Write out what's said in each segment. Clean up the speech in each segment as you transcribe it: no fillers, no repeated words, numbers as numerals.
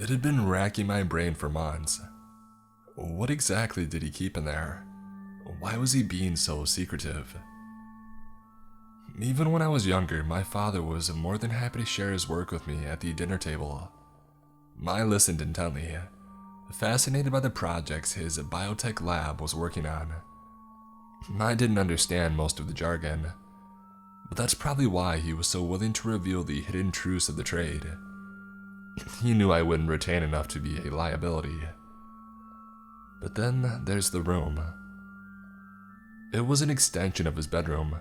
It had been racking my brain for months. What exactly did he keep in there? Why was he being so secretive? Even when I was younger, my father was more than happy to share his work with me at the dinner table. I listened intently, fascinated by the projects his biotech lab was working on. I didn't understand most of the jargon, but that's probably why he was so willing to reveal the hidden truths of the trade. He knew I wouldn't retain enough to be a liability. But then there's the room. It was an extension of his bedroom,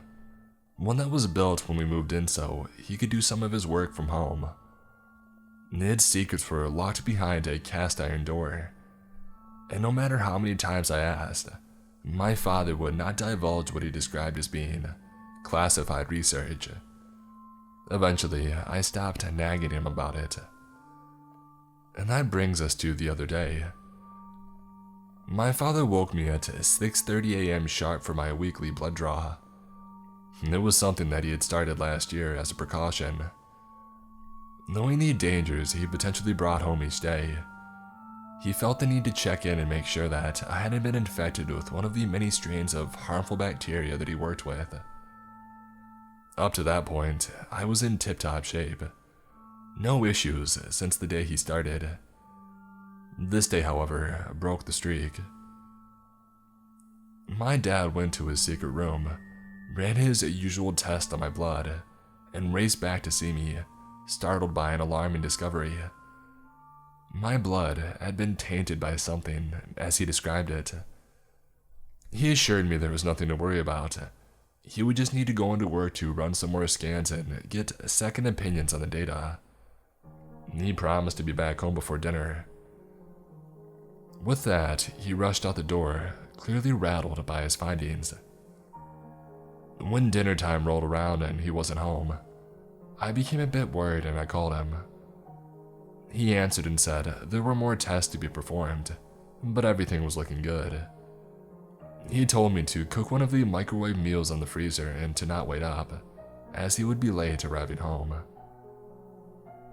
one that was built when we moved in so he could do some of his work from home. Its secrets were locked behind a cast iron door, and no matter how many times I asked, my father would not divulge what he described as being classified research. Eventually, I stopped nagging him about it. And that brings us to the other day. My father woke me at 6:30 a.m. sharp for my weekly blood draw. It was something that he had started last year as a precaution. Knowing the dangers he potentially brought home each day, he felt the need to check in and make sure that I hadn't been infected with one of the many strains of harmful bacteria that he worked with. Up to that point, I was in tip-top shape. No issues since the day he started. This day, however, broke the streak. My dad went to his secret room, ran his usual test on my blood, and raced back to see me, startled by an alarming discovery. My blood had been tainted by something, as he described it. He assured me there was nothing to worry about. He would just need to go into work to run some more scans and get second opinions on the data. He promised to be back home before dinner. With that, he rushed out the door, clearly rattled by his findings. When dinner time rolled around and he wasn't home, I became a bit worried and I called him. He answered and said there were more tests to be performed, but everything was looking good. He told me to cook one of the microwave meals on the freezer and to not wait up, as he would be late arriving home.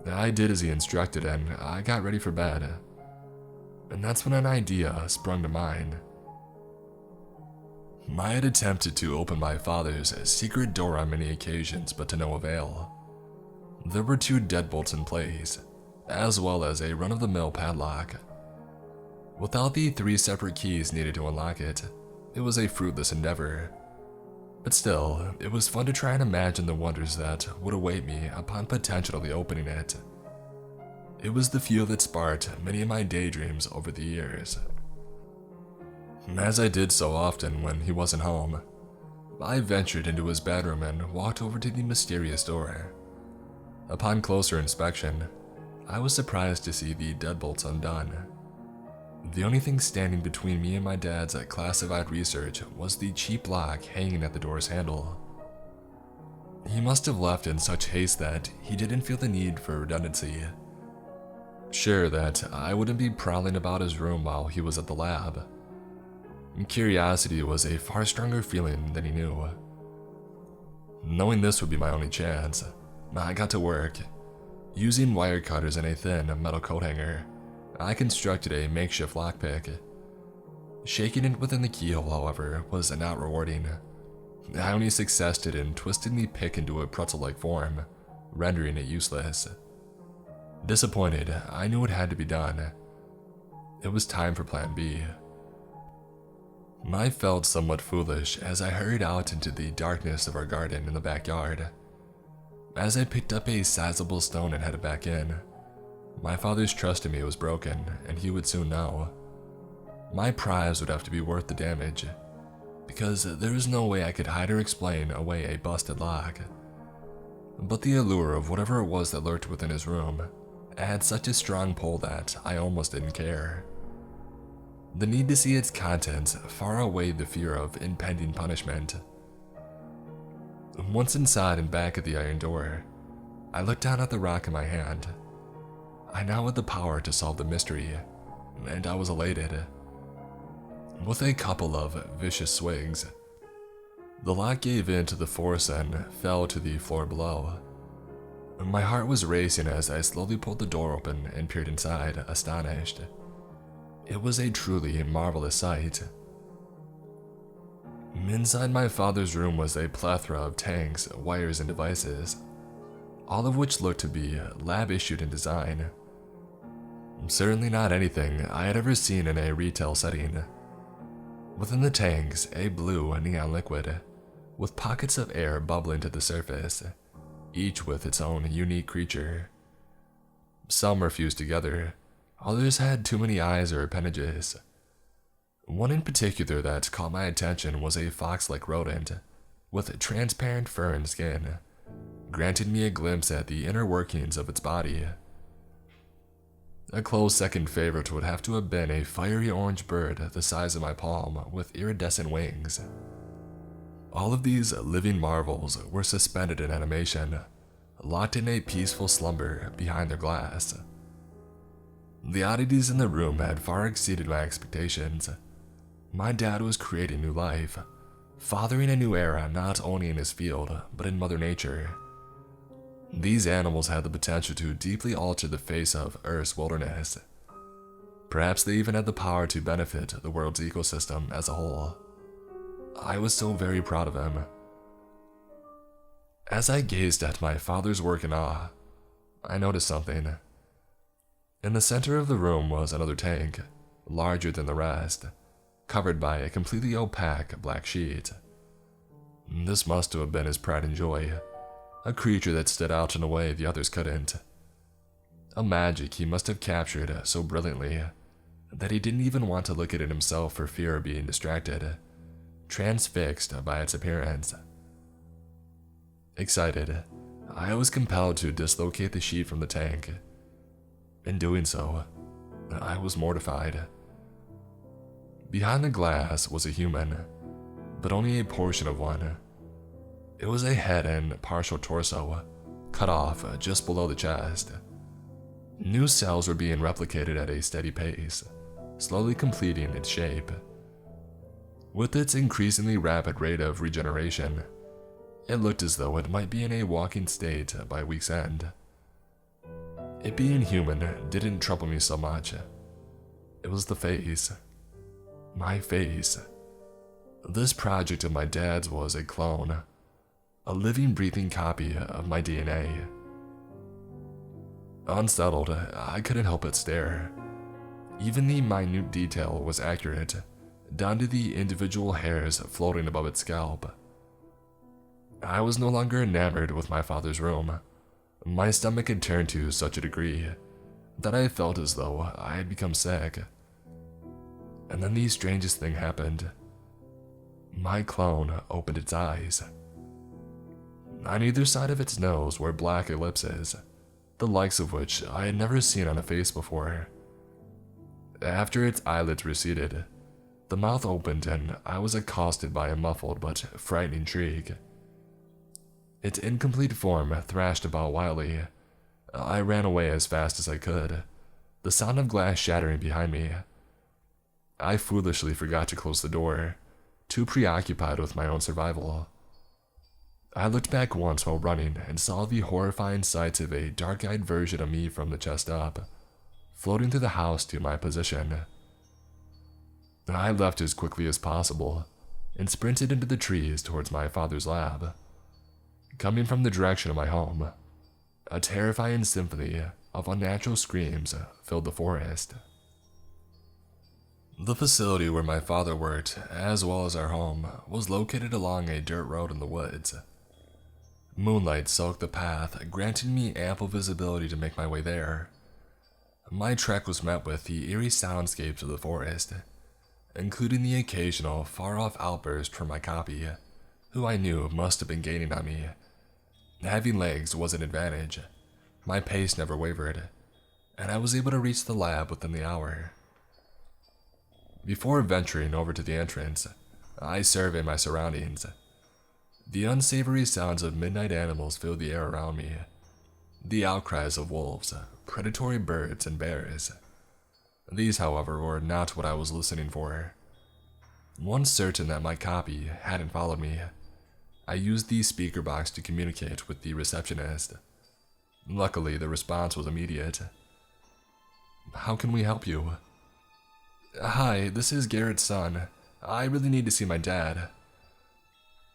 I did as he instructed and I got ready for bed. And that's when an idea sprung to mind. I had attempted to open my father's secret door on many occasions, but to no avail. There were 2 deadbolts in place, as well as a run-of-the-mill padlock. Without the 3 separate keys needed to unlock it, it was a fruitless endeavor. But still, it was fun to try and imagine the wonders that would await me upon potentially opening it. It was the fuel that sparked many of my daydreams over the years. As I did so often when he wasn't home, I ventured into his bedroom and walked over to the mysterious door. Upon closer inspection, I was surprised to see the deadbolts undone. The only thing standing between me and my dad's classified research was the cheap lock hanging at the door's handle. He must have left in such haste that he didn't feel the need for redundancy. Sure that I wouldn't be prowling about his room while he was at the lab. Curiosity was a far stronger feeling than he knew. Knowing this would be my only chance, I got to work. Using wire cutters and a thin metal coat hanger, I constructed a makeshift lockpick. Shaking it within the keyhole, however, was not rewarding. I only succeeded in twisting the pick into a pretzel-like form, rendering it useless. Disappointed, I knew it had to be done. It was time for Plan B. I felt somewhat foolish as I hurried out into the darkness of our garden in the backyard. As I picked up a sizable stone and headed back in, my father's trust in me was broken, and he would soon know. My prize would have to be worth the damage, because there was no way I could hide or explain away a busted lock. But the allure of whatever it was that lurked within his room had such a strong pull that I almost didn't care. The need to see its contents far outweighed the fear of impending punishment. Once inside and back at the iron door, I looked down at the rock in my hand. I now had the power to solve the mystery, and I was elated. With a couple of vicious swigs, the lock gave in to the force and fell to the floor below. My heart was racing as I slowly pulled the door open and peered inside, astonished. It was a truly marvelous sight. Inside my father's room was a plethora of tanks, wires, and devices, all of which looked to be lab-issued in design. Certainly not anything I had ever seen in a retail setting. Within the tanks, a blue neon liquid, with pockets of air bubbling to the surface, each with its own unique creature. Some were fused together, others had too many eyes or appendages. One in particular that caught my attention was a fox-like rodent, with transparent fur and skin, granting me a glimpse at the inner workings of its body. A close second favorite would have to have been a fiery orange bird the size of my palm with iridescent wings. All of these living marvels were suspended in animation, locked in a peaceful slumber behind their glass. The oddities in the room had far exceeded my expectations. My dad was creating new life, fathering a new era not only in his field, but in Mother Nature. These animals had the potential to deeply alter the face of Earth's wilderness. Perhaps they even had the power to benefit the world's ecosystem as a whole. I was so very proud of him. As I gazed at my father's work in awe, I noticed something. In the center of the room was another tank, larger than the rest, covered by a completely opaque black sheet. This must have been his pride and joy, a creature that stood out in a way the others couldn't. A magic he must have captured so brilliantly that he didn't even want to look at it himself for fear of being distracted, transfixed by its appearance. Excited, I was compelled to dislocate the sheet from the tank. In doing so, I was mortified. Behind the glass was a human, but only a portion of one. It was a head and partial torso, cut off just below the chest. New cells were being replicated at a steady pace, slowly completing its shape. With its increasingly rapid rate of regeneration, it looked as though it might be in a walking state by week's end. It being human didn't trouble me so much. It was the face. My face. This project of my dad's was a clone, a living, breathing copy of my DNA. Unsettled, I couldn't help but stare. Even the minute detail was accurate, down to the individual hairs floating above its scalp. I was no longer enamored with my father's room. My stomach had turned to such a degree that I felt as though I had become sick. And then the strangest thing happened. My clone opened its eyes. On either side of its nose were black ellipses, the likes of which I had never seen on a face before. After its eyelids receded, the mouth opened and I was accosted by a muffled but frightening shriek. Its incomplete form thrashed about wildly. I ran away as fast as I could, the sound of glass shattering behind me. I foolishly forgot to close the door, too preoccupied with my own survival. I looked back once while running and saw the horrifying sights of a dark-eyed version of me from the chest up, floating through the house to my position. I left as quickly as possible and sprinted into the trees towards my father's lab. Coming from the direction of my home, a terrifying symphony of unnatural screams filled the forest. The facility where my father worked, as well as our home, was located along a dirt road in the woods. Moonlight soaked the path, granting me ample visibility to make my way there. My trek was met with the eerie soundscapes of the forest, including the occasional far-off outburst from my copy, who I knew must have been gaining on me. Having legs was an advantage. My pace never wavered, and I was able to reach the lab within the hour. Before venturing over to the entrance, I surveyed my surroundings. The unsavory sounds of midnight animals filled the air around me. The outcries of wolves, predatory birds, and bears. These, however, were not what I was listening for. Once certain that my copy hadn't followed me, I used the speaker box to communicate with the receptionist. Luckily, the response was immediate. "How can we help you?" "Hi, this is Garrett's son. I really need to see my dad."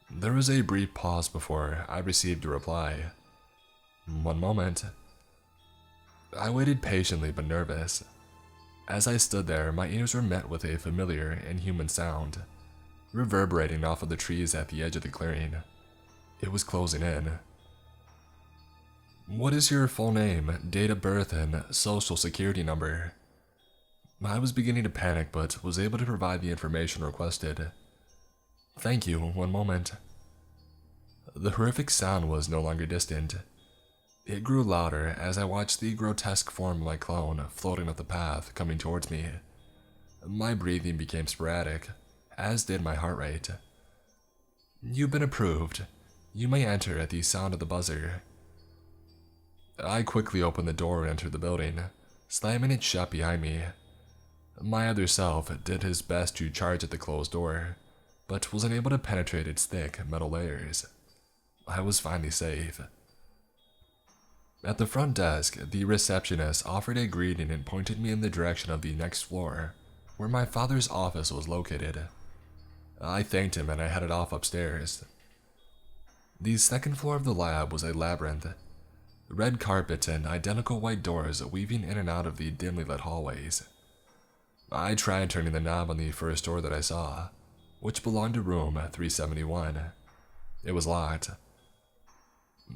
There was a brief pause before I received a reply. "One moment." I waited patiently but nervous. As I stood there, my ears were met with a familiar, inhuman sound, reverberating off of the trees at the edge of the clearing. It was closing in. "What is your full name, date of birth, and social security number?" I was beginning to panic, but was able to provide the information requested. "Thank you, one moment." The horrific sound was no longer distant. It grew louder as I watched the grotesque form of my clone floating up the path, coming towards me. My breathing became sporadic, as did my heart rate. "You've been approved. You may enter at the sound of the buzzer." I quickly opened the door and entered the building, slamming it shut behind me. My other self did his best to charge at the closed door, but was unable to penetrate its thick metal layers. I was finally safe. At the front desk, the receptionist offered a greeting and pointed me in the direction of the next floor, where my father's office was located. I thanked him and I headed off upstairs. The second floor of the lab was a labyrinth. Red carpet and identical white doors weaving in and out of the dimly lit hallways. I tried turning the knob on the first door that I saw, which belonged to room 371. It was locked.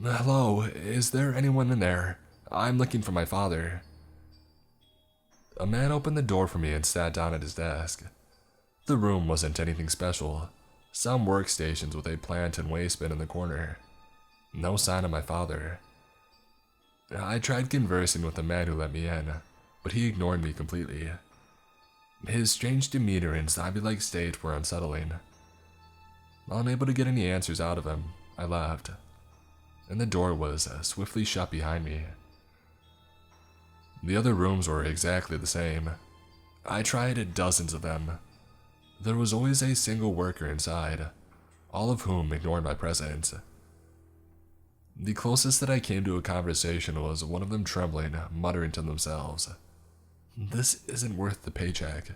"Hello, is there anyone in there? I'm looking for my father." A man opened the door for me and sat down at his desk. The room wasn't anything special. Some workstations with a plant and waste bin in the corner. No sign of my father. I tried conversing with the man who let me in, but he ignored me completely. His strange demeanor and zombie-like state were unsettling. Unable to get any answers out of him, I left, and the door was swiftly shut behind me. The other rooms were exactly the same. I tried dozens of them. There was always a single worker inside, all of whom ignored my presence. The closest that I came to a conversation was one of them trembling, muttering to themselves, "This isn't worth the paycheck."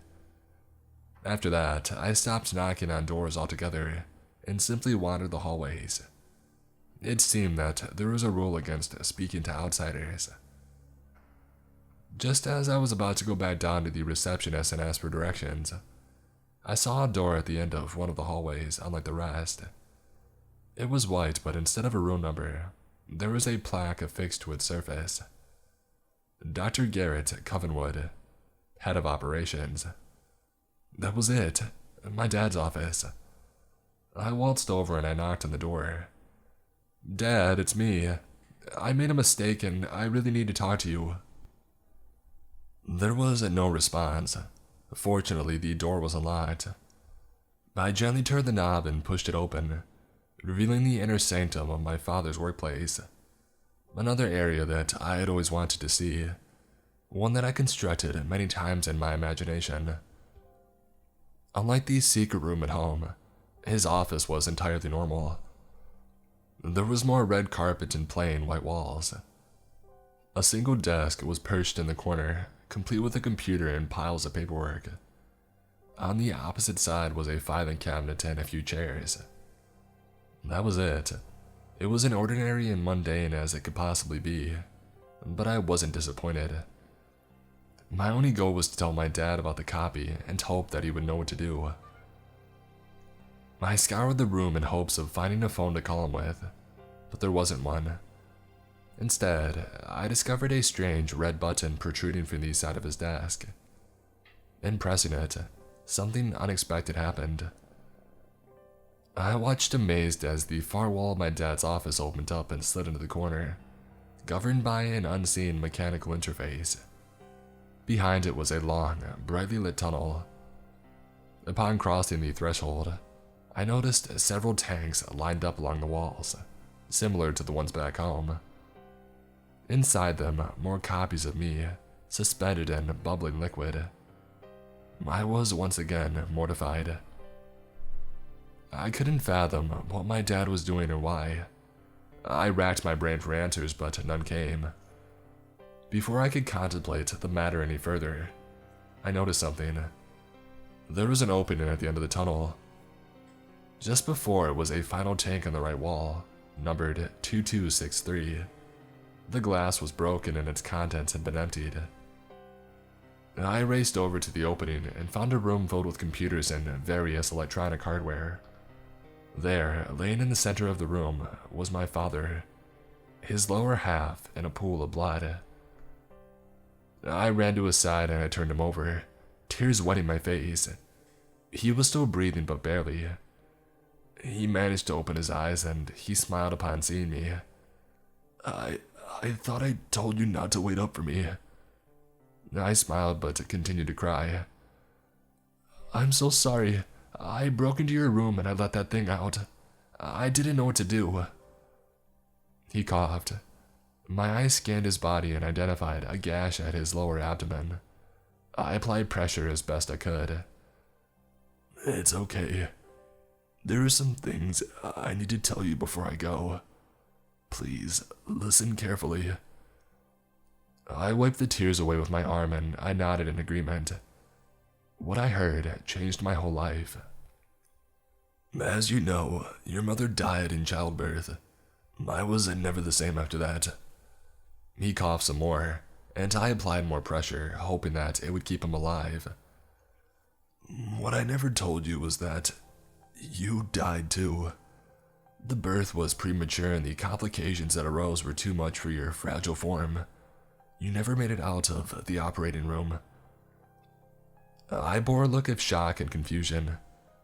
After that, I stopped knocking on doors altogether and simply wandered the hallways. It seemed that there was a rule against speaking to outsiders. Just as I was about to go back down to the receptionist and ask for directions, I saw a door at the end of one of the hallways, unlike the rest. It was white, but instead of a room number, there was a plaque affixed to its surface. Dr. Garrett Covenwood, head of operations. That was it, my dad's office. I waltzed over and I knocked on the door. "Dad, it's me. I made a mistake and I really need to talk to you." There was no response. Fortunately, the door was unlocked. I gently turned the knob and pushed it open, revealing the inner sanctum of my father's workplace. Another area that I had always wanted to see, one that I constructed many times in my imagination. Unlike the secret room at home, his office was entirely normal. There was more red carpet and plain white walls. A single desk was perched in the corner, complete with a computer and piles of paperwork. On the opposite side was a filing cabinet and a few chairs. That was it. It was as ordinary and mundane as it could possibly be, but I wasn't disappointed. My only goal was to tell my dad about the copy and hope that he would know what to do. I scoured the room in hopes of finding a phone to call him with, but there wasn't one. Instead, I discovered a strange red button protruding from the side of his desk. In pressing it, something unexpected happened. I watched amazed as the far wall of my dad's office opened up and slid into the corner, governed by an unseen mechanical interface. Behind it was a long, brightly lit tunnel. Upon crossing the threshold, I noticed several tanks lined up along the walls, similar to the ones back home. Inside them, more copies of me, suspended in bubbling liquid. I was once again mortified. I couldn't fathom what my dad was doing or why. I racked my brain for answers, but none came. Before I could contemplate the matter any further, I noticed something. There was an opening at the end of the tunnel. Just before it was a final tank on the right wall, numbered 2263. The glass was broken and its contents had been emptied. I raced over to the opening and found a room filled with computers and various electronic hardware. There, laying in the center of the room, was my father, his lower half in a pool of blood. I ran to his side and I turned him over, tears wetting my face. He was still breathing, but barely. He managed to open his eyes and he smiled upon seeing me. I thought I told you not to wait up for me. I smiled but continued to cry. I'm so sorry. I broke into your room and I let that thing out. I didn't know what to do. He coughed. My eyes scanned his body and identified a gash at his lower abdomen. I applied pressure as best I could. It's okay. There are some things I need to tell you before I go. Please, listen carefully. I wiped the tears away with my arm and I nodded in agreement. What I heard changed my whole life. As you know, your mother died in childbirth. I was never the same after that. He coughed some more, and I applied more pressure, hoping that it would keep him alive. What I never told you was that you died too. The birth was premature and the complications that arose were too much for your fragile form. You never made it out of the operating room. I bore a look of shock and confusion,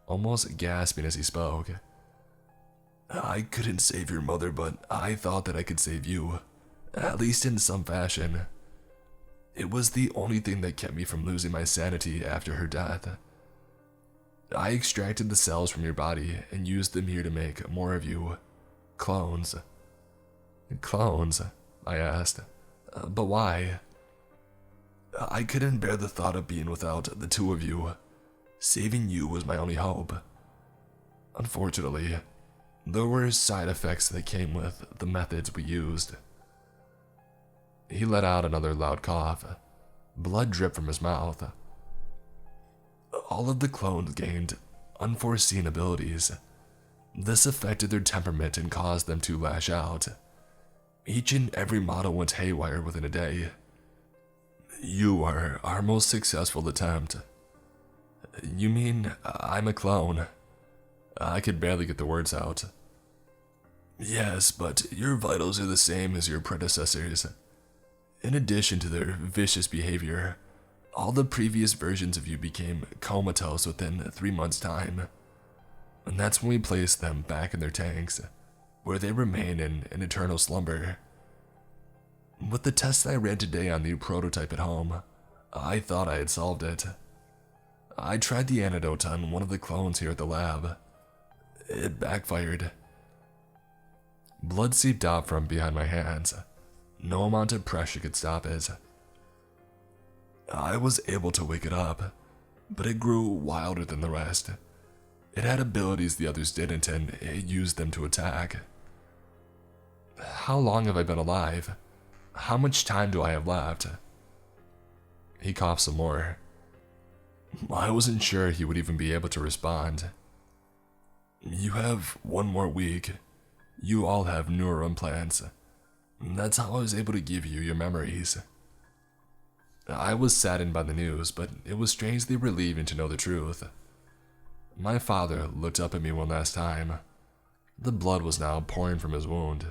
almost gasping as he spoke. I couldn't save your mother, but I thought that I could save you, at least in some fashion. It was the only thing that kept me from losing my sanity after her death. I extracted the cells from your body and used them here to make more of you. Clones. Clones? I asked. But why? I couldn't bear the thought of being without the two of you. Saving you was my only hope. Unfortunately, there were side effects that came with the methods we used. He let out another loud cough. Blood dripped from his mouth. All of the clones gained unforeseen abilities. This affected their temperament and caused them to lash out. Each and every model went haywire within a day. You are our most successful attempt. You mean I'm a clone? I could barely get the words out. Yes, but your vitals are the same as your predecessors. In addition to their vicious behavior, all the previous versions of you became comatose within 3 months' time. And that's when we placed them back in their tanks, where they remain in an eternal slumber. With the tests I ran today on the prototype at home, I thought I had solved it. I tried the antidote on one of the clones here at the lab. It backfired. Blood seeped out from behind my hands. No amount of pressure could stop it. I was able to wake it up, but it grew wilder than the rest. It had abilities the others didn't, and it used them to attack. How long have I been alive? How much time do I have left? He coughed some more. I wasn't sure he would even be able to respond. You have 1 more week. You all have neural implants. That's how I was able to give you your memories. I was saddened by the news, but it was strangely relieving to know the truth. My father looked up at me one last time. The blood was now pouring from his wound.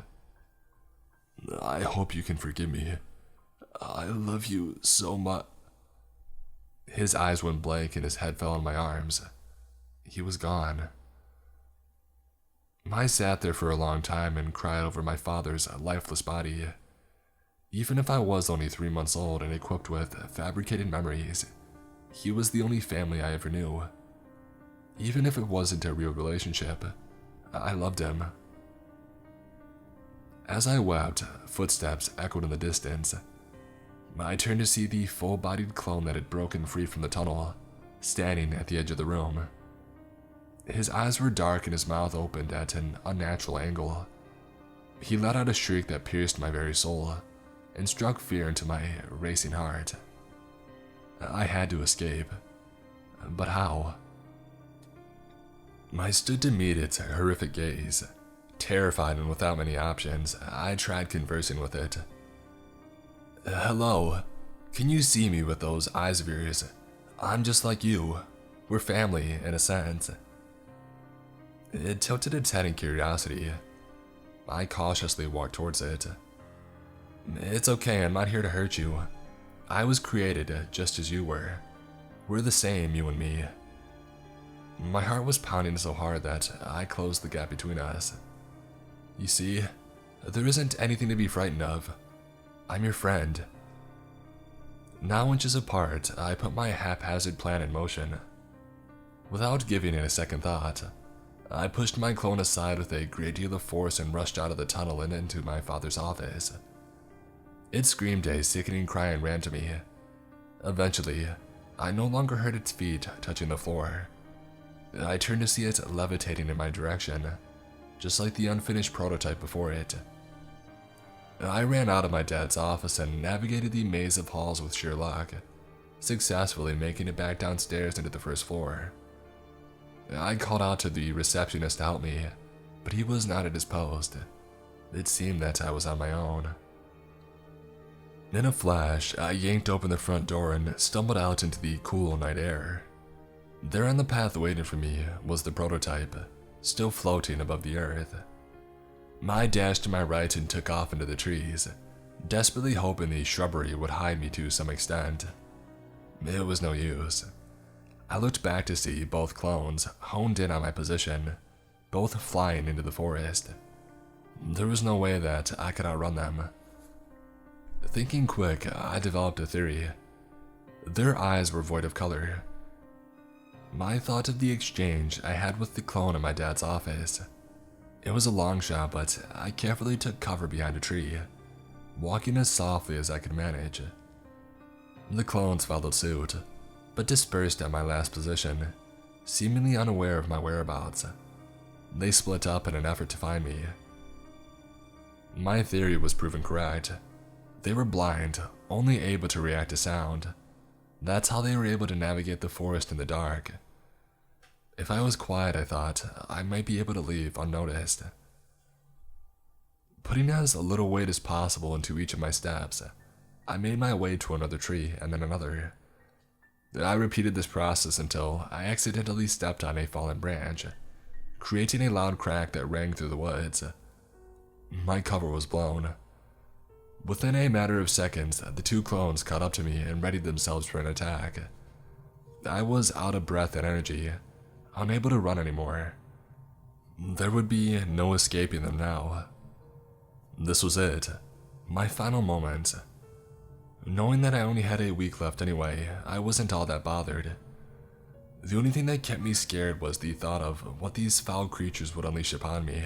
I hope you can forgive me. I love you so much. His eyes went blank and his head fell on my arms. He was gone. I sat there for a long time and cried over my father's lifeless body. Even if I was only 3 months old and equipped with fabricated memories, he was the only family I ever knew. Even if it wasn't a real relationship, I loved him. As I wept, footsteps echoed in the distance. I turned to see the full-bodied clone that had broken free from the tunnel, standing at the edge of the room. His eyes were dark and his mouth opened at an unnatural angle. He let out a shriek that pierced my very soul and struck fear into my racing heart. I had to escape, but how? I stood to meet its horrific gaze. Terrified and without many options, I tried conversing with it. "Hello, can you see me with those eyes of yours? I'm just like you. We're family, in a sense." It tilted its head in curiosity. I cautiously walked towards it. "It's okay, I'm not here to hurt you. I was created just as you were. We're the same, you and me." My heart was pounding so hard that I closed the gap between us. "You see, there isn't anything to be frightened of. I'm your friend." Now inches apart, I put my haphazard plan in motion. Without giving it a second thought, I pushed my clone aside with a great deal of force and rushed out of the tunnel and into my father's office. It screamed a sickening cry and ran to me. Eventually, I no longer heard its feet touching the floor. I turned to see it levitating in my direction, just like the unfinished prototype before it. I ran out of my dad's office and navigated the maze of halls with sheer luck, successfully making it back downstairs into the first floor. I called out to the receptionist to help me, but he was not at his post. It seemed that I was on my own. In a flash, I yanked open the front door and stumbled out into the cool night air. There on the path waiting for me was the prototype, still floating above the earth. I dashed to my right and took off into the trees, desperately hoping the shrubbery would hide me to some extent. It was no use. I looked back to see both clones honed in on my position, both flying into the forest. There was no way that I could outrun them. Thinking quick, I developed a theory. Their eyes were void of color. I thought of the exchange I had with the clone in my dad's office. It was a long shot, but I carefully took cover behind a tree, walking as softly as I could manage. The clones followed suit, but dispersed at my last position, seemingly unaware of my whereabouts. They split up in an effort to find me. My theory was proven correct. They were blind, only able to react to sound. That's how they were able to navigate the forest in the dark. If I was quiet, I thought, I might be able to leave unnoticed. Putting as little weight as possible into each of my steps, I made my way to another tree and then another. I repeated this process until I accidentally stepped on a fallen branch, creating a loud crack that rang through the woods. My cover was blown. Within a matter of seconds, the two clones caught up to me and readied themselves for an attack. I was out of breath and energy, unable to run anymore. There would be no escaping them now. This was it, my final moment. Knowing that I only had a week left anyway, I wasn't all that bothered. The only thing that kept me scared was the thought of what these foul creatures would unleash upon me.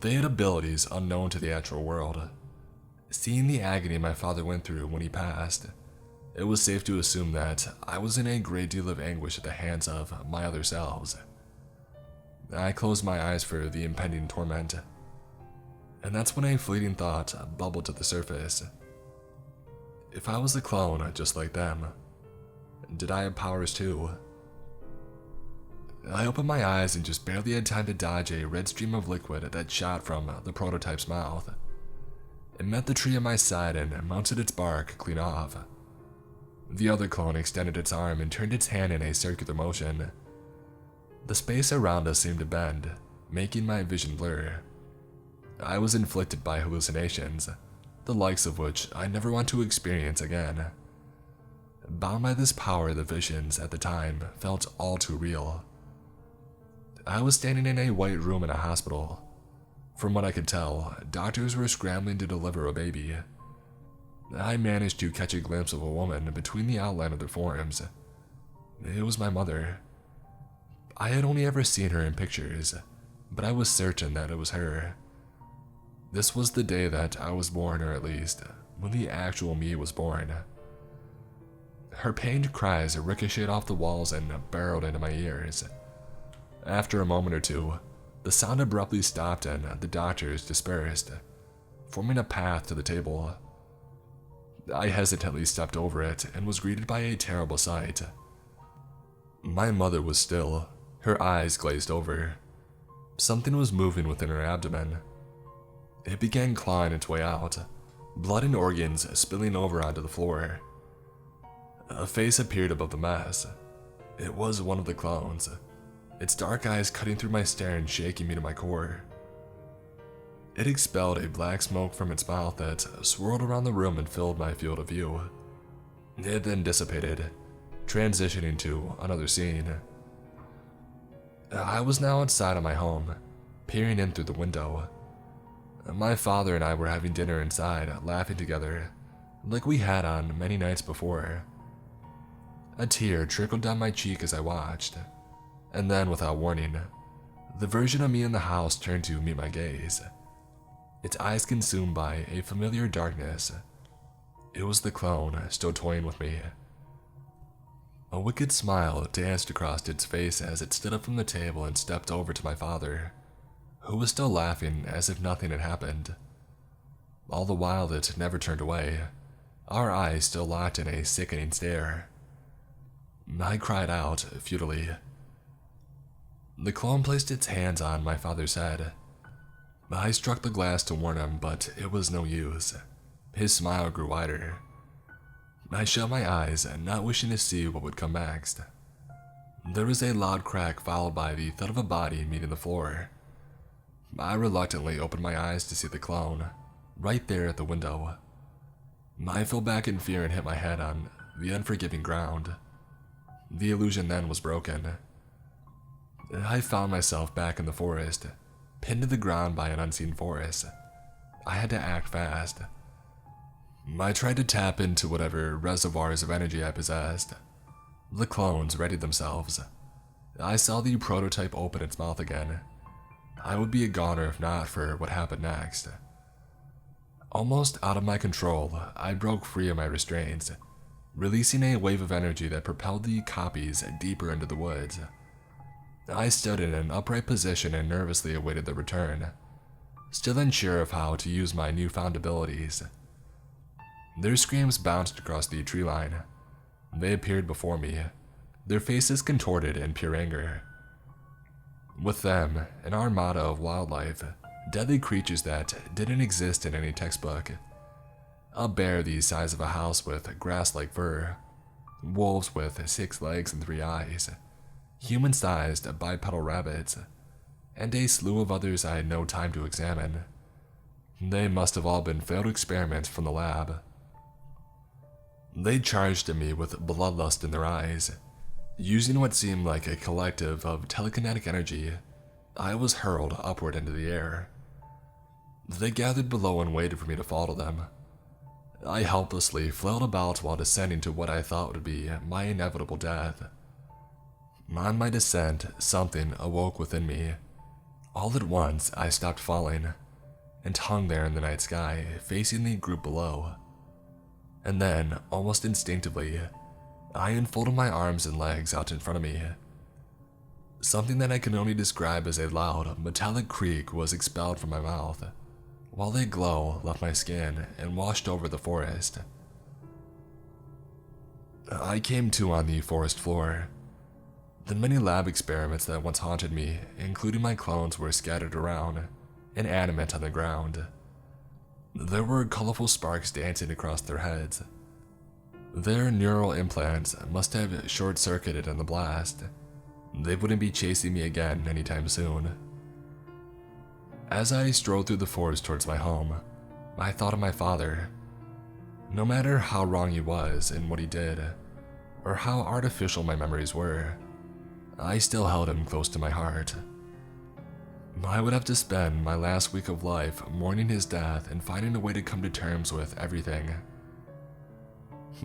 They had abilities unknown to the actual world. Seeing the agony my father went through when he passed, it was safe to assume that I was in a great deal of anguish at the hands of my other selves. I closed my eyes for the impending torment, and that's when a fleeting thought bubbled to the surface. If I was a clone just like them, did I have powers too? I opened my eyes and just barely had time to dodge a red stream of liquid that shot from the prototype's mouth. It met the tree at my side and mounted its bark clean off. The other clone extended its arm and turned its hand in a circular motion. The space around us seemed to bend, making my vision blur. I was inflicted by hallucinations, the likes of which I never want to experience again. Bound by this power, the visions at the time felt all too real. I was standing in a white room in a hospital. From what I could tell, doctors were scrambling to deliver a baby. I managed to catch a glimpse of a woman between the outline of their forms. It was my mother. I had only ever seen her in pictures, but I was certain that it was her. This was the day that I was born, or at least, when the actual me was born. Her pained cries ricocheted off the walls and burrowed into my ears. After a moment or two, the sound abruptly stopped and the doctors dispersed, forming a path to the table. I hesitantly stepped over it and was greeted by a terrible sight. My mother was still, her eyes glazed over. Something was moving within her abdomen. It began clawing its way out, blood and organs spilling over onto the floor. A face appeared above the mess. It was one of the clones, its dark eyes cutting through my stare and shaking me to my core. It expelled a black smoke from its mouth that swirled around the room and filled my field of view. It then dissipated, transitioning to another scene. I was now outside of my home, peering in through the window. My father and I were having dinner inside, laughing together, like we had on many nights before. A tear trickled down my cheek as I watched, and then, without warning, the version of me in the house turned to meet my gaze, its eyes consumed by a familiar darkness. It was the clone still toying with me. A wicked smile danced across its face as it stood up from the table and stepped over to my father, who was still laughing as if nothing had happened. All the while it never turned away, our eyes still locked in a sickening stare. I cried out, futilely. The clone placed its hands on my father's head. I struck the glass to warn him, but it was no use. His smile grew wider. I shut my eyes, not wishing to see what would come next. There was a loud crack followed by the thud of a body meeting the floor. I reluctantly opened my eyes to see the clone, right there at the window. I fell back in fear and hit my head on the unforgiving ground. The illusion then was broken. I found myself back in the forest, pinned to the ground by an unseen force. I had to act fast. I tried to tap into whatever reservoirs of energy I possessed. The clones readied themselves. I saw the prototype open its mouth again. I would be a goner if not for what happened next. Almost out of my control, I broke free of my restraints, releasing a wave of energy that propelled the copies deeper into the woods. I stood in an upright position and nervously awaited their return, still unsure of how to use my newfound abilities. Their screams bounced across the tree line. They appeared before me, their faces contorted in pure anger. With them, an armada of wildlife, deadly creatures that didn't exist in any textbook. A bear the size of a house with grass-like fur, wolves with 6 legs and 3 eyes, human-sized bipedal rabbits, and a slew of others I had no time to examine. They must have all been failed experiments from the lab. They charged at me with bloodlust in their eyes. Using what seemed like a collective of telekinetic energy, I was hurled upward into the air. They gathered below and waited for me to fall to them. I helplessly flailed about while descending to what I thought would be my inevitable death. On my descent, something awoke within me. All at once, I stopped falling and hung there in the night sky, facing the group below. And then, almost instinctively, I unfolded my arms and legs out in front of me. Something that I can only describe as a loud, metallic creak was expelled from my mouth, while a glow left my skin and washed over the forest. I came to on the forest floor. The many lab experiments that once haunted me, including my clones, were scattered around, inanimate on the ground. There were colorful sparks dancing across their heads. Their neural implants must have short-circuited in the blast. They wouldn't be chasing me again anytime soon. As I strode through the forest towards my home, I thought of my father. No matter how wrong he was in what he did, or how artificial my memories were, I still held him close to my heart. I would have to spend my last week of life mourning his death and finding a way to come to terms with everything.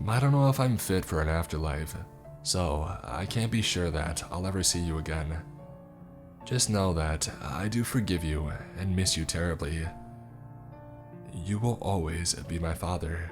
I don't know if I'm fit for an afterlife, so I can't be sure that I'll ever see you again. Just know that I do forgive you and miss you terribly. You will always be my father.